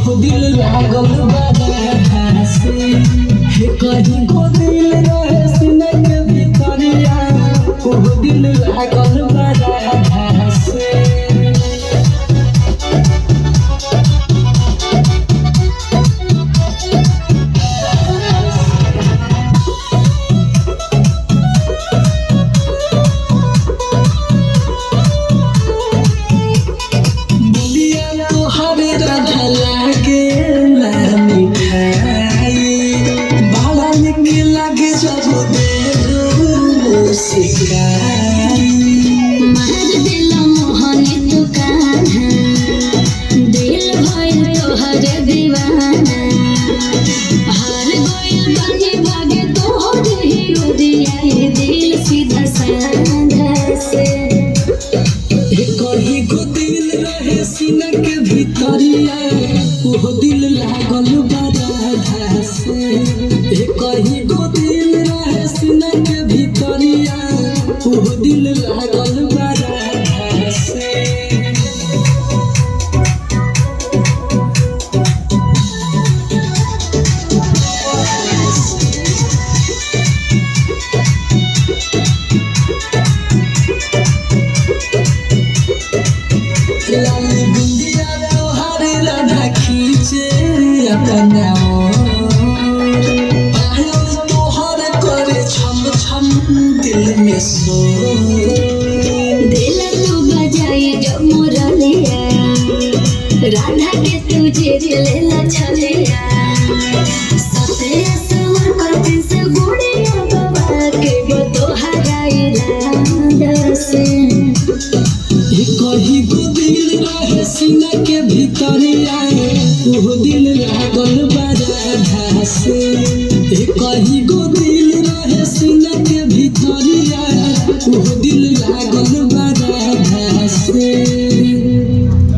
वो दिल लागल बाधा से हे कहीं को दिल रहे सीने के भीतरिया वो दिल लागल बाधा से वो दिल लागल बाधा से कहीं को दिल रहे सीने के भीतरिया वो दिल लागल बाधा से दिल में सो दिल तू बजाई जब मुरलिया राधा के तुझे दिलेला छलिया सते असवर करते से गुड़िया बाबा के वो तो हराई राधा से कहीं को दिल रहे सीने के भीतरिया वो दिल लागल बाधा से कहीं को दिल रहे सीने के भीतरिया वो दिल लागल